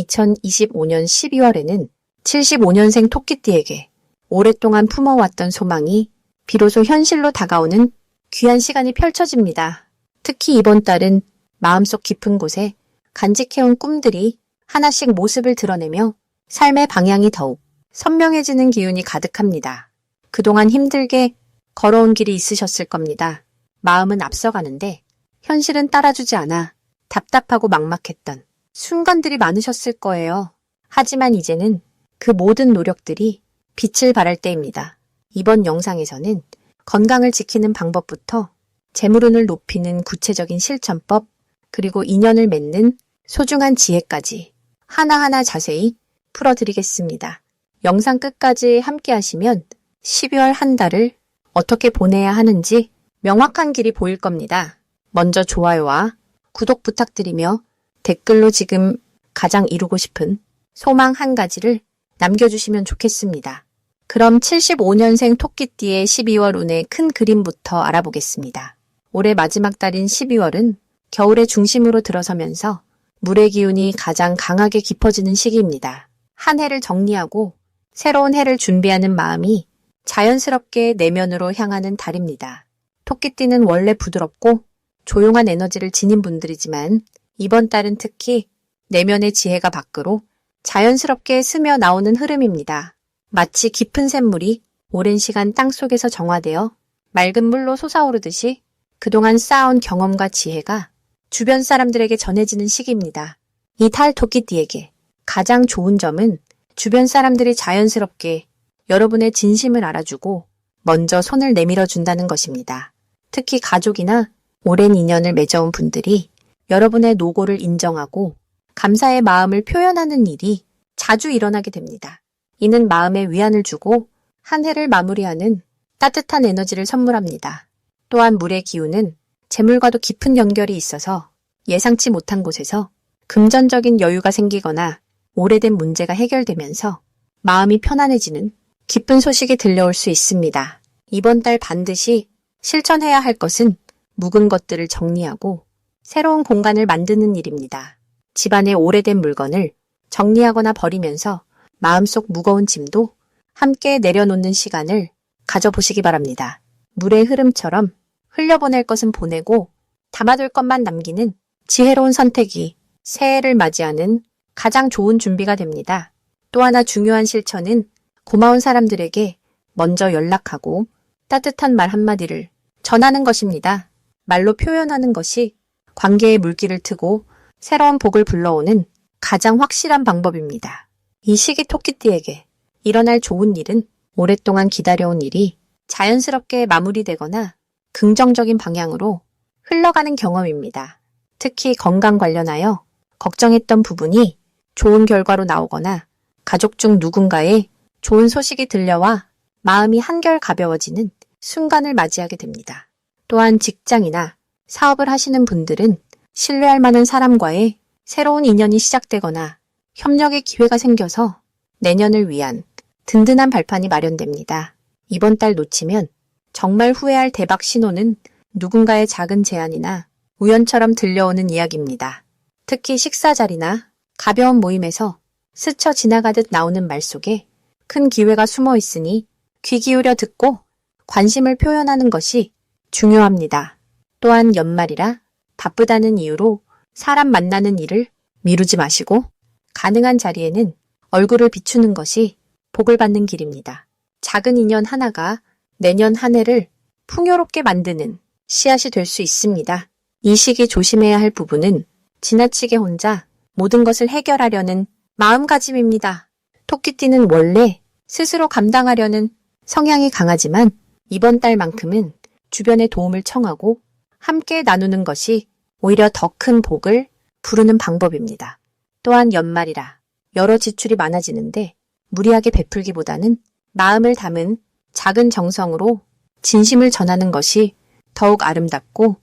2025년 12월에는 75년생 토끼띠에게 오랫동안 품어왔던 소망이 비로소 현실로 다가오는 귀한 시간이 펼쳐집니다. 특히 이번 달은 마음속 깊은 곳에 간직해온 꿈들이 하나씩 모습을 드러내며 삶의 방향이 더욱 선명해지는 기운이 가득합니다. 그동안 힘들게 걸어온 길이 있으셨을 겁니다. 마음은 앞서가는데 현실은 따라주지 않아 답답하고 막막했던 순간들이 많으셨을 거예요. 하지만 이제는 그 모든 노력들이 빛을 발할 때입니다. 이번 영상에서는 건강을 지키는 방법부터 재물운을 높이는 구체적인 실천법, 그리고 인연을 맺는 소중한 지혜까지 하나하나 자세히 풀어드리겠습니다. 영상 끝까지 함께 하시면 12월 한 달을 어떻게 보내야 하는지 명확한 길이 보일 겁니다. 먼저 좋아요와 구독 부탁드리며 댓글로 지금 가장 이루고 싶은 소망 한 가지를 남겨주시면 좋겠습니다. 그럼 75년생 토끼띠의 12월 운의 큰 그림부터 알아보겠습니다. 올해 마지막 달인 12월은 겨울의 중심으로 들어서면서 물의 기운이 가장 강하게 깊어지는 시기입니다. 한 해를 정리하고 새로운 해를 준비하는 마음이 자연스럽게 내면으로 향하는 달입니다. 토끼띠는 원래 부드럽고 조용한 에너지를 지닌 분들이지만 이번 달은 특히 내면의 지혜가 밖으로 자연스럽게 스며 나오는 흐름입니다. 마치 깊은 샘물이 오랜 시간 땅속에서 정화되어 맑은 물로 솟아오르듯이 그동안 쌓아온 경험과 지혜가 주변 사람들에게 전해지는 시기입니다. 이 달 토끼띠에게 가장 좋은 점은 주변 사람들이 자연스럽게 여러분의 진심을 알아주고 먼저 손을 내밀어 준다는 것입니다. 특히 가족이나 오랜 인연을 맺어온 분들이 여러분의 노고를 인정하고 감사의 마음을 표현하는 일이 자주 일어나게 됩니다. 이는 마음에 위안을 주고 한 해를 마무리하는 따뜻한 에너지를 선물합니다. 또한 물의 기운은 재물과도 깊은 연결이 있어서 예상치 못한 곳에서 금전적인 여유가 생기거나 오래된 문제가 해결되면서 마음이 편안해지는 기쁜 소식이 들려올 수 있습니다. 이번 달 반드시 실천해야 할 것은 묵은 것들을 정리하고 새로운 공간을 만드는 일입니다. 집안의 오래된 물건을 정리하거나 버리면서 마음속 무거운 짐도 함께 내려놓는 시간을 가져보시기 바랍니다. 물의 흐름처럼 흘려보낼 것은 보내고 담아둘 것만 남기는 지혜로운 선택이 새해를 맞이하는 가장 좋은 준비가 됩니다. 또 하나 중요한 실천은 고마운 사람들에게 먼저 연락하고 따뜻한 말 한마디를 전하는 것입니다. 말로 표현하는 것이 관계의 물길을 트고 새로운 복을 불러오는 가장 확실한 방법입니다. 이 시기 토끼띠에게 일어날 좋은 일은 오랫동안 기다려온 일이 자연스럽게 마무리되거나 긍정적인 방향으로 흘러가는 경험입니다. 특히 건강 관련하여 걱정했던 부분이 좋은 결과로 나오거나 가족 중 누군가의 좋은 소식이 들려와 마음이 한결 가벼워지는 순간을 맞이하게 됩니다. 또한 직장이나 사업을 하시는 분들은 신뢰할 만한 사람과의 새로운 인연이 시작되거나 협력의 기회가 생겨서 내년을 위한 든든한 발판이 마련됩니다. 이번 달 놓치면 정말 후회할 대박 신호는 누군가의 작은 제안이나 우연처럼 들려오는 이야기입니다. 특히 식사 자리나 가벼운 모임에서 스쳐 지나가듯 나오는 말 속에 큰 기회가 숨어 있으니 귀 기울여 듣고 관심을 표현하는 것이 중요합니다. 또한 연말이라 바쁘다는 이유로 사람 만나는 일을 미루지 마시고 가능한 자리에는 얼굴을 비추는 것이 복을 받는 길입니다. 작은 인연 하나가 내년 한 해를 풍요롭게 만드는 씨앗이 될 수 있습니다. 이 시기 조심해야 할 부분은 지나치게 혼자 모든 것을 해결하려는 마음가짐입니다. 토끼띠는 원래 스스로 감당하려는 성향이 강하지만 이번 달만큼은 주변의 도움을 청하고 함께 나누는 것이 오히려 더 큰 복을 부르는 방법입니다. 또한 연말이라 여러 지출이 많아지는데 무리하게 베풀기보다는 마음을 담은 작은 정성으로 진심을 전하는 것이 더욱 아름답고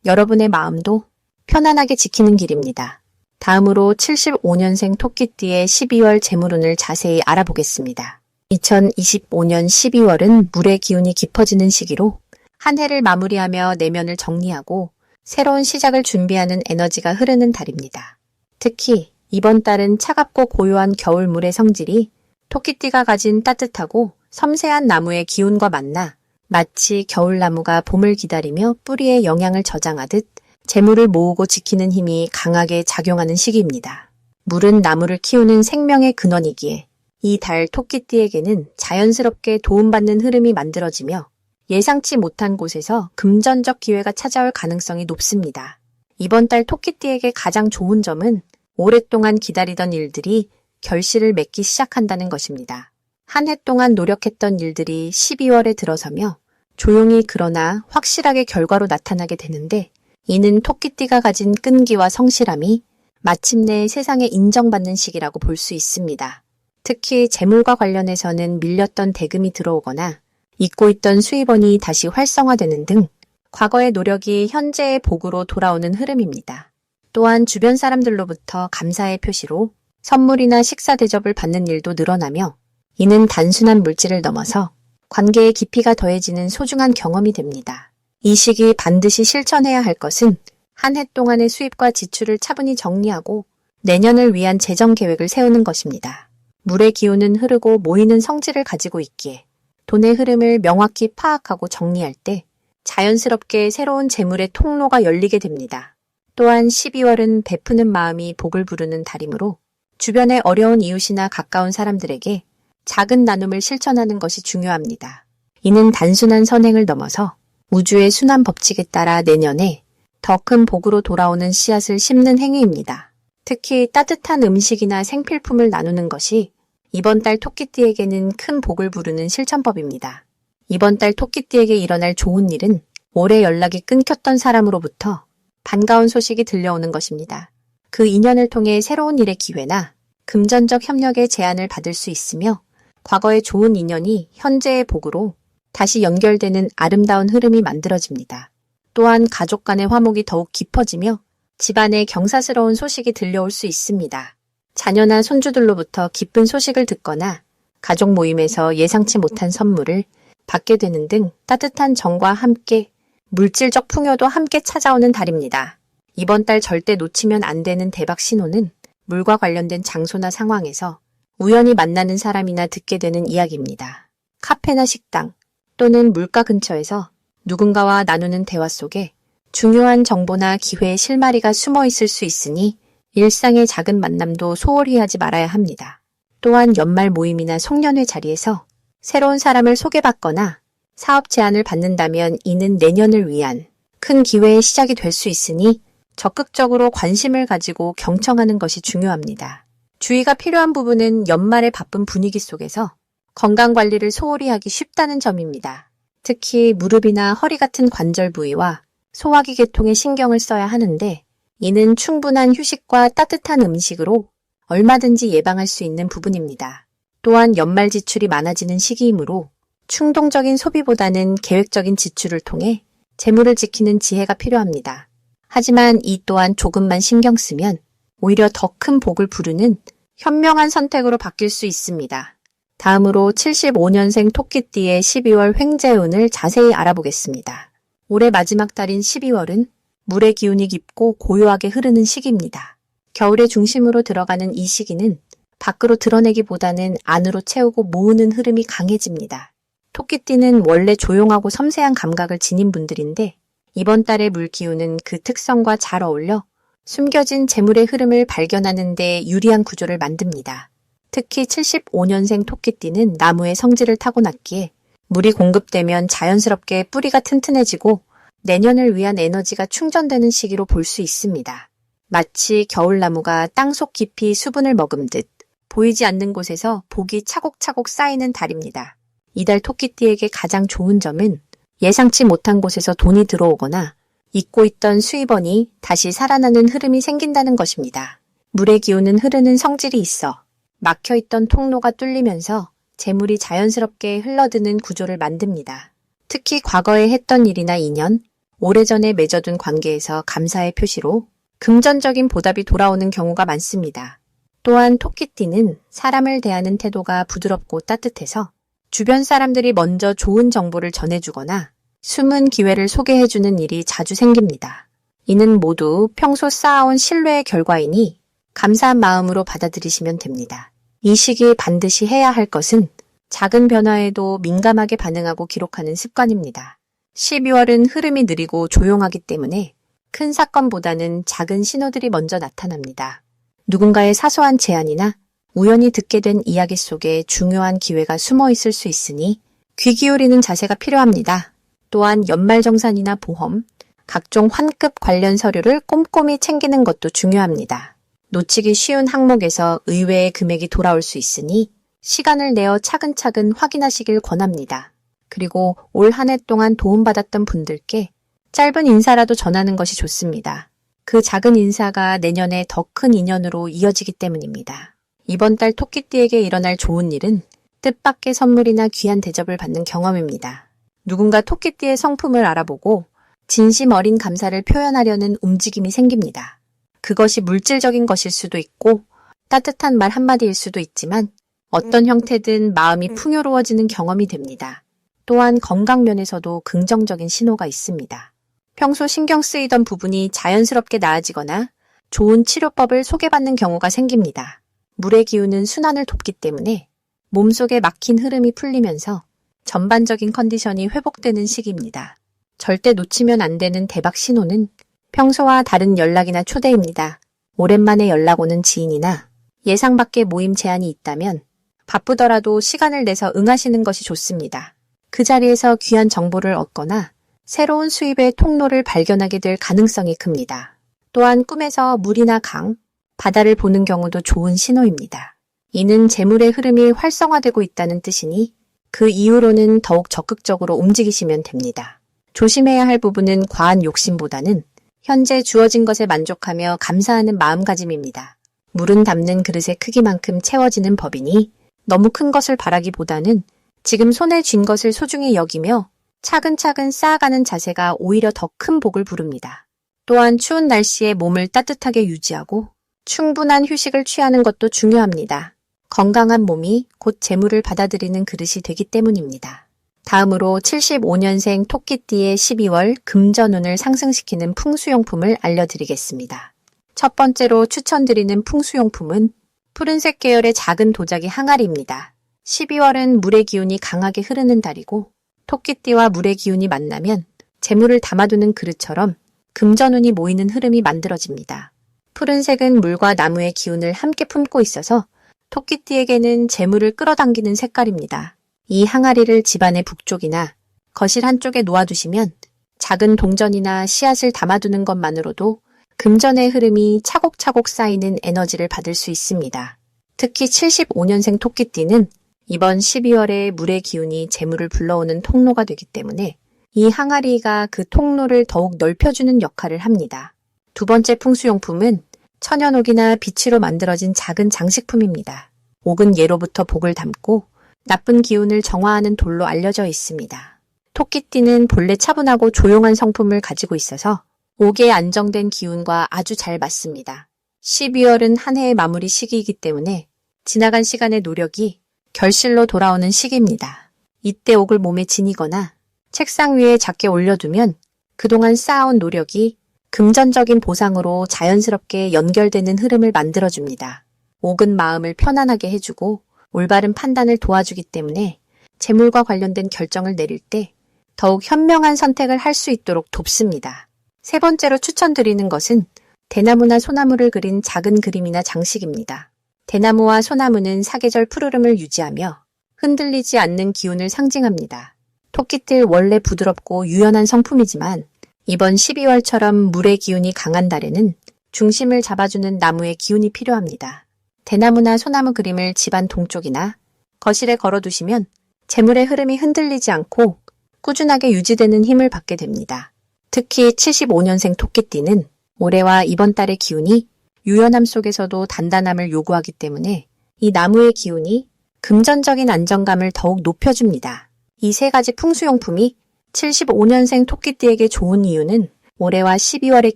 여러분의 마음도 편안하게 지키는 길입니다. 다음으로 75년생 토끼띠의 12월 재물운을 자세히 알아보겠습니다. 2025년 12월은 물의 기운이 깊어지는 시기로 한 해를 마무리하며 내면을 정리하고 새로운 시작을 준비하는 에너지가 흐르는 달입니다. 특히 이번 달은 차갑고 고요한 겨울물의 성질이 토끼띠가 가진 따뜻하고 섬세한 나무의 기운과 만나 마치 겨울나무가 봄을 기다리며 뿌리에 영양을 저장하듯 재물을 모으고 지키는 힘이 강하게 작용하는 시기입니다. 물은 나무를 키우는 생명의 근원이기에 이 달 토끼띠에게는 자연스럽게 도움받는 흐름이 만들어지며 예상치 못한 곳에서 금전적 기회가 찾아올 가능성이 높습니다. 이번 달 토끼띠에게 가장 좋은 점은 오랫동안 기다리던 일들이 결실을 맺기 시작한다는 것입니다. 한 해 동안 노력했던 일들이 12월에 들어서며 조용히 그러나 확실하게 결과로 나타나게 되는데 이는 토끼띠가 가진 끈기와 성실함이 마침내 세상에 인정받는 시기라고 볼 수 있습니다. 특히 재물과 관련해서는 밀렸던 대금이 들어오거나 잊고 있던 수입원이 다시 활성화되는 등 과거의 노력이 현재의 복으로 돌아오는 흐름입니다. 또한 주변 사람들로부터 감사의 표시로 선물이나 식사 대접을 받는 일도 늘어나며 이는 단순한 물질을 넘어서 관계의 깊이가 더해지는 소중한 경험이 됩니다. 이 시기 반드시 실천해야 할 것은 한 해 동안의 수입과 지출을 차분히 정리하고 내년을 위한 재정 계획을 세우는 것입니다. 물의 기운은 흐르고 모이는 성질을 가지고 있기에 돈의 흐름을 명확히 파악하고 정리할 때 자연스럽게 새로운 재물의 통로가 열리게 됩니다. 또한 12월은 베푸는 마음이 복을 부르는 달이므로 주변의 어려운 이웃이나 가까운 사람들에게 작은 나눔을 실천하는 것이 중요합니다. 이는 단순한 선행을 넘어서 우주의 순환 법칙에 따라 내년에 더 큰 복으로 돌아오는 씨앗을 심는 행위입니다. 특히 따뜻한 음식이나 생필품을 나누는 것이 이번 달 토끼띠에게는 큰 복을 부르는 실천법입니다. 이번 달 토끼띠에게 일어날 좋은 일은 오래 연락이 끊겼던 사람으로부터 반가운 소식이 들려오는 것입니다. 그 인연을 통해 새로운 일의 기회나 금전적 협력의 제안을 받을 수 있으며 과거의 좋은 인연이 현재의 복으로 다시 연결되는 아름다운 흐름이 만들어집니다. 또한 가족 간의 화목이 더욱 깊어지며 집안에 경사스러운 소식이 들려올 수 있습니다. 자녀나 손주들로부터 기쁜 소식을 듣거나 가족 모임에서 예상치 못한 선물을 받게 되는 등 따뜻한 정과 함께 물질적 풍요도 함께 찾아오는 달입니다. 이번 달 절대 놓치면 안 되는 대박 신호는 물과 관련된 장소나 상황에서 우연히 만나는 사람이나 듣게 되는 이야기입니다. 카페나 식당 또는 물가 근처에서 누군가와 나누는 대화 속에 중요한 정보나 기회의 실마리가 숨어 있을 수 있으니 일상의 작은 만남도 소홀히 하지 말아야 합니다. 또한 연말 모임이나 송년회 자리에서 새로운 사람을 소개받거나 사업 제안을 받는다면 이는 내년을 위한 큰 기회의 시작이 될 수 있으니 적극적으로 관심을 가지고 경청하는 것이 중요합니다. 주의가 필요한 부분은 연말의 바쁜 분위기 속에서 건강관리를 소홀히 하기 쉽다는 점입니다. 특히 무릎이나 허리 같은 관절 부위와 소화기 계통에 신경을 써야 하는데 이는 충분한 휴식과 따뜻한 음식으로 얼마든지 예방할 수 있는 부분입니다. 또한 연말 지출이 많아지는 시기이므로 충동적인 소비보다는 계획적인 지출을 통해 재물을 지키는 지혜가 필요합니다. 하지만 이 또한 조금만 신경 쓰면 오히려 더 큰 복을 부르는 현명한 선택으로 바뀔 수 있습니다. 다음으로 75년생 토끼띠의 12월 횡재운을 자세히 알아보겠습니다. 올해 마지막 달인 12월은 물의 기운이 깊고 고요하게 흐르는 시기입니다. 겨울의 중심으로 들어가는 이 시기는 밖으로 드러내기보다는 안으로 채우고 모으는 흐름이 강해집니다. 토끼띠는 원래 조용하고 섬세한 감각을 지닌 분들인데 이번 달의 물 기운은 그 특성과 잘 어울려 숨겨진 재물의 흐름을 발견하는 데 유리한 구조를 만듭니다. 특히 75년생 토끼띠는 나무의 성질을 타고났기에 물이 공급되면 자연스럽게 뿌리가 튼튼해지고 내년을 위한 에너지가 충전되는 시기로 볼 수 있습니다. 마치 겨울나무가 땅속 깊이 수분을 머금듯 보이지 않는 곳에서 복이 차곡차곡 쌓이는 달입니다. 이달 토끼띠에게 가장 좋은 점은 예상치 못한 곳에서 돈이 들어오거나 잊고 있던 수입원이 다시 살아나는 흐름이 생긴다는 것입니다. 물의 기운은 흐르는 성질이 있어 막혀있던 통로가 뚫리면서 재물이 자연스럽게 흘러드는 구조를 만듭니다. 특히 과거에 했던 일이나 인연, 오래전에 맺어둔 관계에서 감사의 표시로 금전적인 보답이 돌아오는 경우가 많습니다. 또한 토끼띠는 사람을 대하는 태도가 부드럽고 따뜻해서 주변 사람들이 먼저 좋은 정보를 전해주거나 숨은 기회를 소개해주는 일이 자주 생깁니다. 이는 모두 평소 쌓아온 신뢰의 결과이니 감사한 마음으로 받아들이시면 됩니다. 이 시기 반드시 해야 할 것은 작은 변화에도 민감하게 반응하고 기록하는 습관입니다. 12월은 흐름이 느리고 조용하기 때문에 큰 사건보다는 작은 신호들이 먼저 나타납니다. 누군가의 사소한 제안이나 우연히 듣게 된 이야기 속에 중요한 기회가 숨어 있을 수 있으니 귀 기울이는 자세가 필요합니다. 또한 연말정산이나 보험, 각종 환급 관련 서류를 꼼꼼히 챙기는 것도 중요합니다. 놓치기 쉬운 항목에서 의외의 금액이 돌아올 수 있으니 시간을 내어 차근차근 확인하시길 권합니다. 그리고 올 한 해 동안 도움받았던 분들께 짧은 인사라도 전하는 것이 좋습니다. 그 작은 인사가 내년에 더 큰 인연으로 이어지기 때문입니다. 이번 달 토끼띠에게 일어날 좋은 일은 뜻밖의 선물이나 귀한 대접을 받는 경험입니다. 누군가 토끼띠의 성품을 알아보고 진심 어린 감사를 표현하려는 움직임이 생깁니다. 그것이 물질적인 것일 수도 있고 따뜻한 말 한마디일 수도 있지만 어떤 형태든 마음이 풍요로워지는 경험이 됩니다. 또한 건강 면에서도 긍정적인 신호가 있습니다. 평소 신경 쓰이던 부분이 자연스럽게 나아지거나 좋은 치료법을 소개받는 경우가 생깁니다. 물의 기운은 순환을 돕기 때문에 몸속에 막힌 흐름이 풀리면서 전반적인 컨디션이 회복되는 시기입니다. 절대 놓치면 안 되는 대박 신호는 평소와 다른 연락이나 초대입니다. 오랜만에 연락 오는 지인이나 예상 밖의 모임 제안이 있다면 바쁘더라도 시간을 내서 응하시는 것이 좋습니다. 그 자리에서 귀한 정보를 얻거나 새로운 수입의 통로를 발견하게 될 가능성이 큽니다. 또한 꿈에서 물이나 강, 바다를 보는 경우도 좋은 신호입니다. 이는 재물의 흐름이 활성화되고 있다는 뜻이니 그 이후로는 더욱 적극적으로 움직이시면 됩니다. 조심해야 할 부분은 과한 욕심보다는 현재 주어진 것에 만족하며 감사하는 마음가짐입니다. 물은 담는 그릇의 크기만큼 채워지는 법이니 너무 큰 것을 바라기보다는 지금 손에 쥔 것을 소중히 여기며 차근차근 쌓아가는 자세가 오히려 더 큰 복을 부릅니다. 또한 추운 날씨에 몸을 따뜻하게 유지하고 충분한 휴식을 취하는 것도 중요합니다. 건강한 몸이 곧 재물을 받아들이는 그릇이 되기 때문입니다. 다음으로 75년생 토끼띠의 12월 금전운을 상승시키는 풍수용품을 알려드리겠습니다. 첫 번째로 추천드리는 풍수용품은 푸른색 계열의 작은 도자기 항아리입니다. 12월은 물의 기운이 강하게 흐르는 달이고 토끼띠와 물의 기운이 만나면 재물을 담아두는 그릇처럼 금전운이 모이는 흐름이 만들어집니다. 푸른색은 물과 나무의 기운을 함께 품고 있어서 토끼띠에게는 재물을 끌어당기는 색깔입니다. 이 항아리를 집안의 북쪽이나 거실 한쪽에 놓아두시면 작은 동전이나 씨앗을 담아두는 것만으로도 금전의 흐름이 차곡차곡 쌓이는 에너지를 받을 수 있습니다. 특히 75년생 토끼띠는 이번 12월에 물의 기운이 재물을 불러오는 통로가 되기 때문에 이 항아리가 그 통로를 더욱 넓혀주는 역할을 합니다. 두 번째 풍수용품은 천연옥이나 비치로 만들어진 작은 장식품입니다. 옥은 예로부터 복을 담고 나쁜 기운을 정화하는 돌로 알려져 있습니다. 토끼띠는 본래 차분하고 조용한 성품을 가지고 있어서 옥의 안정된 기운과 아주 잘 맞습니다. 12월은 한 해의 마무리 시기이기 때문에 지나간 시간의 노력이 결실로 돌아오는 시기입니다. 이때 옥을 몸에 지니거나 책상 위에 작게 올려두면 그동안 쌓아온 노력이 금전적인 보상으로 자연스럽게 연결되는 흐름을 만들어줍니다. 옥은 마음을 편안하게 해주고 올바른 판단을 도와주기 때문에 재물과 관련된 결정을 내릴 때 더욱 현명한 선택을 할 수 있도록 돕습니다. 세 번째로 추천드리는 것은 대나무나 소나무를 그린 작은 그림이나 장식입니다. 대나무와 소나무는 사계절 푸르름을 유지하며 흔들리지 않는 기운을 상징합니다. 토끼띠 원래 부드럽고 유연한 성품이지만 이번 12월처럼 물의 기운이 강한 달에는 중심을 잡아주는 나무의 기운이 필요합니다. 대나무나 소나무 그림을 집안 동쪽이나 거실에 걸어두시면 재물의 흐름이 흔들리지 않고 꾸준하게 유지되는 힘을 받게 됩니다. 특히 75년생 토끼띠는 올해와 이번 달의 기운이 유연함 속에서도 단단함을 요구하기 때문에 이 나무의 기운이 금전적인 안정감을 더욱 높여줍니다. 이 세 가지 풍수용품이 75년생 토끼띠에게 좋은 이유는 올해와 12월의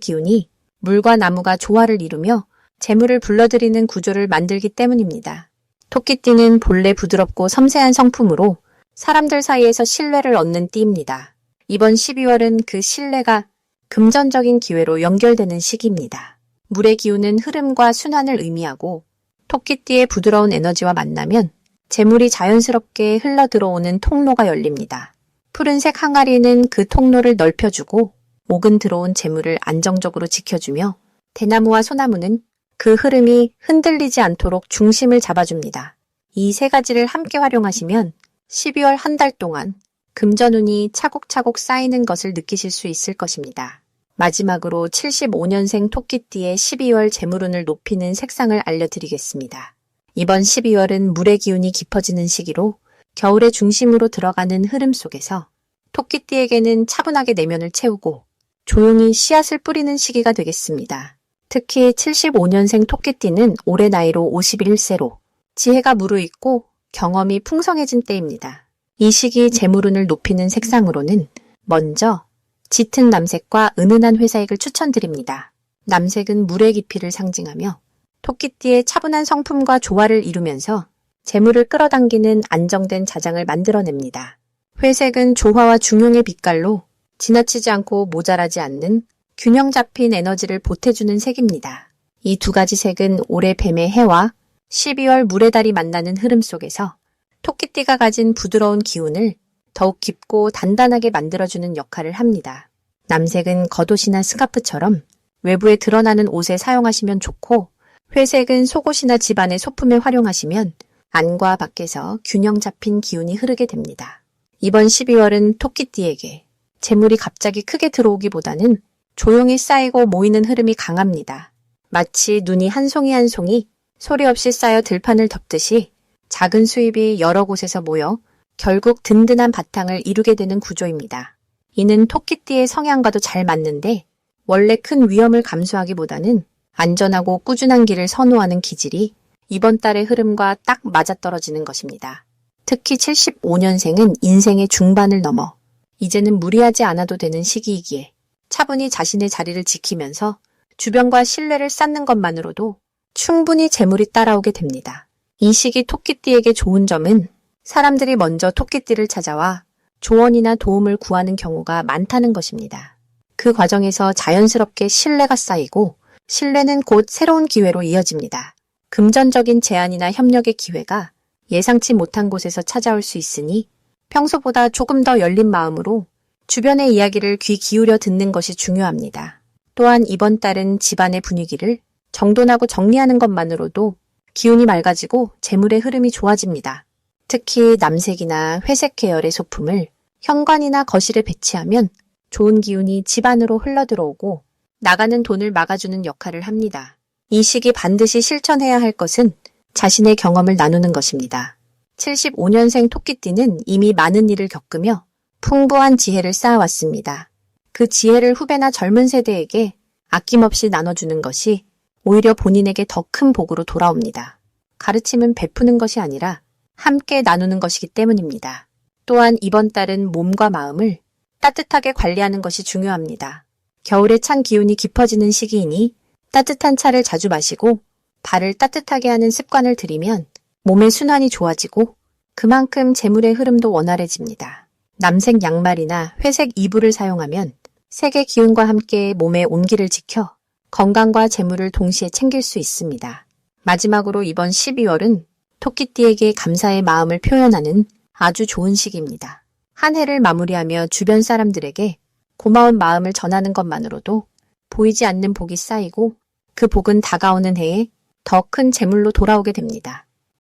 기운이 물과 나무가 조화를 이루며 재물을 불러들이는 구조를 만들기 때문입니다. 토끼띠는 본래 부드럽고 섬세한 성품으로 사람들 사이에서 신뢰를 얻는 띠입니다. 이번 12월은 그 신뢰가 금전적인 기회로 연결되는 시기입니다. 물의 기운은 흐름과 순환을 의미하고 토끼띠의 부드러운 에너지와 만나면 재물이 자연스럽게 흘러 들어오는 통로가 열립니다. 푸른색 항아리는 그 통로를 넓혀주고 옥은 들어온 재물을 안정적으로 지켜주며 대나무와 소나무는 그 흐름이 흔들리지 않도록 중심을 잡아줍니다. 이 세 가지를 함께 활용하시면 12월 한 달 동안 금전운이 차곡차곡 쌓이는 것을 느끼실 수 있을 것입니다. 마지막으로 75년생 토끼띠의 12월 재물운을 높이는 색상을 알려드리겠습니다. 이번 12월은 물의 기운이 깊어지는 시기로 겨울의 중심으로 들어가는 흐름 속에서 토끼띠에게는 차분하게 내면을 채우고 조용히 씨앗을 뿌리는 시기가 되겠습니다. 특히 75년생 토끼띠는 올해 나이로 51세로 지혜가 무르익고 경험이 풍성해진 때입니다. 이 시기 재물운을 높이는 색상으로는 먼저 짙은 남색과 은은한 회색을 추천드립니다. 남색은 물의 깊이를 상징하며 토끼띠의 차분한 성품과 조화를 이루면서 재물을 끌어당기는 안정된 자장을 만들어냅니다. 회색은 조화와 중용의 빛깔로 지나치지 않고 모자라지 않는 균형 잡힌 에너지를 보태주는 색입니다. 이 두 가지 색은 올해 뱀의 해와 12월 물의 달이 만나는 흐름 속에서 토끼띠가 가진 부드러운 기운을 더욱 깊고 단단하게 만들어주는 역할을 합니다. 남색은 겉옷이나 스카프처럼 외부에 드러나는 옷에 사용하시면 좋고, 회색은 속옷이나 집안의 소품에 활용하시면 안과 밖에서 균형 잡힌 기운이 흐르게 됩니다. 이번 12월은 토끼띠에게 재물이 갑자기 크게 들어오기보다는 조용히 쌓이고 모이는 흐름이 강합니다. 마치 눈이 한 송이 한 송이 소리 없이 쌓여 들판을 덮듯이 작은 수입이 여러 곳에서 모여 결국 든든한 바탕을 이루게 되는 구조입니다. 이는 토끼띠의 성향과도 잘 맞는데 원래 큰 위험을 감수하기보다는 안전하고 꾸준한 길을 선호하는 기질이 이번 달의 흐름과 딱 맞아떨어지는 것입니다. 특히 75년생은 인생의 중반을 넘어 이제는 무리하지 않아도 되는 시기이기에 차분히 자신의 자리를 지키면서 주변과 신뢰를 쌓는 것만으로도 충분히 재물이 따라오게 됩니다. 이 시기 토끼띠에게 좋은 점은 사람들이 먼저 토끼띠를 찾아와 조언이나 도움을 구하는 경우가 많다는 것입니다. 그 과정에서 자연스럽게 신뢰가 쌓이고 신뢰는 곧 새로운 기회로 이어집니다. 금전적인 제안이나 협력의 기회가 예상치 못한 곳에서 찾아올 수 있으니 평소보다 조금 더 열린 마음으로 주변의 이야기를 귀 기울여 듣는 것이 중요합니다. 또한 이번 달은 집안의 분위기를 정돈하고 정리하는 것만으로도 기운이 맑아지고 재물의 흐름이 좋아집니다. 특히 남색이나 회색 계열의 소품을 현관이나 거실에 배치하면 좋은 기운이 집 안으로 흘러들어오고 나가는 돈을 막아주는 역할을 합니다. 이 시기 반드시 실천해야 할 것은 자신의 경험을 나누는 것입니다. 75년생 토끼띠는 이미 많은 일을 겪으며 풍부한 지혜를 쌓아왔습니다. 그 지혜를 후배나 젊은 세대에게 아낌없이 나눠주는 것이 오히려 본인에게 더 큰 복으로 돌아옵니다. 가르침은 베푸는 것이 아니라 함께 나누는 것이기 때문입니다. 또한 이번 달은 몸과 마음을 따뜻하게 관리하는 것이 중요합니다. 겨울에 찬 기운이 깊어지는 시기이니 따뜻한 차를 자주 마시고 발을 따뜻하게 하는 습관을 들이면 몸의 순환이 좋아지고 그만큼 재물의 흐름도 원활해집니다. 남색 양말이나 회색 이불을 사용하면 색의 기운과 함께 몸의 온기를 지켜 건강과 재물을 동시에 챙길 수 있습니다. 마지막으로 이번 12월은 토끼띠에게 감사의 마음을 표현하는 아주 좋은 시기입니다. 한 해를 마무리하며 주변 사람들에게 고마운 마음을 전하는 것만으로도 보이지 않는 복이 쌓이고 그 복은 다가오는 해에 더 큰 재물로 돌아오게 됩니다.